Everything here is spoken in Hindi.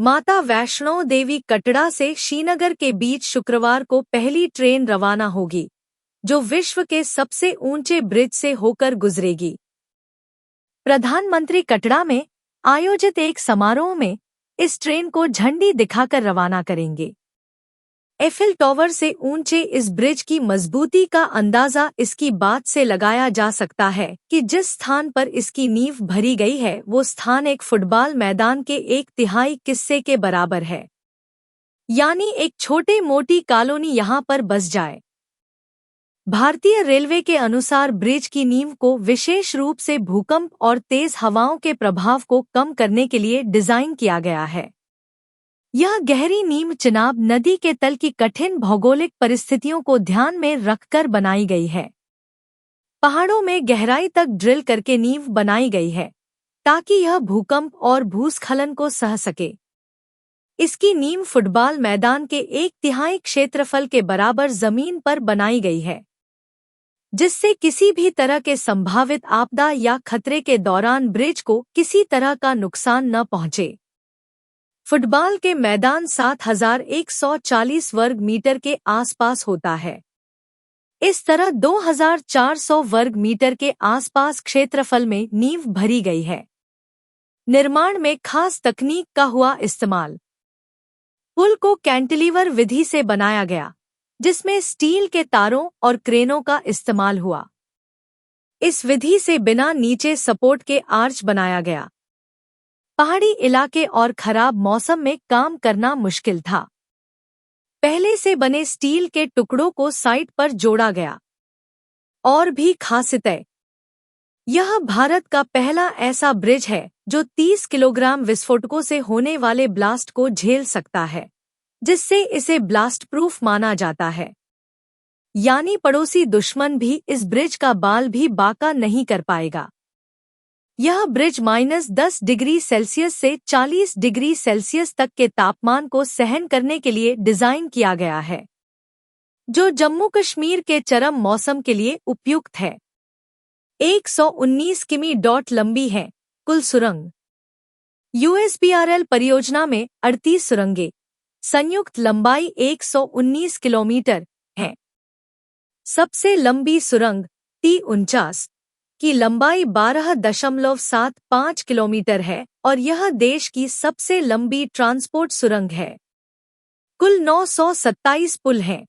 माता वैष्णो देवी कटरा से श्रीनगर के बीच शुक्रवार को पहली ट्रेन रवाना होगी, जो विश्व के सबसे ऊंचे ब्रिज से होकर गुजरेगी। प्रधानमंत्री कटरा में आयोजित एक समारोह में इस ट्रेन को झंडी दिखाकर रवाना करेंगे। एफिल टावर से ऊंचे इस ब्रिज की मजबूती का अंदाजा इसकी बात से लगाया जा सकता है कि जिस स्थान पर इसकी नींव भरी गई है वो स्थान एक फुटबॉल मैदान के 1/3 हिस्से के बराबर है, यानी एक छोटे मोटी कॉलोनी यहाँ पर बस जाए। भारतीय रेलवे के अनुसार ब्रिज की नींव को विशेष रूप से भूकंप और तेज हवाओं के प्रभाव को कम करने के लिए डिजाइन किया गया है। यह गहरी नींव चिनाब नदी के तल की कठिन भौगोलिक परिस्थितियों को ध्यान में रखकर बनाई गई है। पहाड़ों में गहराई तक ड्रिल करके नींव बनाई गई है ताकि यह भूकंप और भूस्खलन को सह सके। इसकी नींव फुटबॉल मैदान के 1/3 क्षेत्रफल के बराबर जमीन पर बनाई गई है, जिससे किसी भी तरह के संभावित आपदा या खतरे के दौरान ब्रिज को किसी तरह का नुकसान न पहुंचे। फुटबॉल के मैदान 7140 वर्ग मीटर के आसपास होता है। इस तरह 2400 वर्ग मीटर के आसपास क्षेत्रफल में नींव भरी गई है। निर्माण में खास तकनीक का हुआ इस्तेमाल। पुल को कैंटिलीवर विधि से बनाया गया, जिसमें स्टील के तारों और क्रेनों का इस्तेमाल हुआ। इस विधि से बिना नीचे सपोर्ट के आर्च बनाया गया। पहाड़ी इलाके और खराब मौसम में काम करना मुश्किल था। पहले से बने स्टील के टुकड़ों को साइड पर जोड़ा गया। और भी खासियतें। यह भारत का पहला ऐसा ब्रिज है जो 30 किलोग्राम विस्फोटकों से होने वाले ब्लास्ट को झेल सकता है, जिससे इसे ब्लास्ट प्रूफ माना जाता है। यानी पड़ोसी दुश्मन भी इस ब्रिज का बाल भी बांका नहीं कर पाएगा। यह ब्रिज -10 डिग्री सेल्सियस से 40 डिग्री सेल्सियस तक के तापमान को सहन करने के लिए डिजाइन किया गया है, जो जम्मू कश्मीर के चरम मौसम के लिए उपयुक्त है। 119 किमी लंबी है कुल सुरंग। यूएसबीआरएल परियोजना में 38 सुरंगें, संयुक्त लंबाई 119 किलोमीटर है। सबसे लंबी सुरंग T49 की लंबाई 12.75 किलोमीटर है और यह देश की सबसे लंबी ट्रांसपोर्ट सुरंग है। कुल 927 पुल हैं,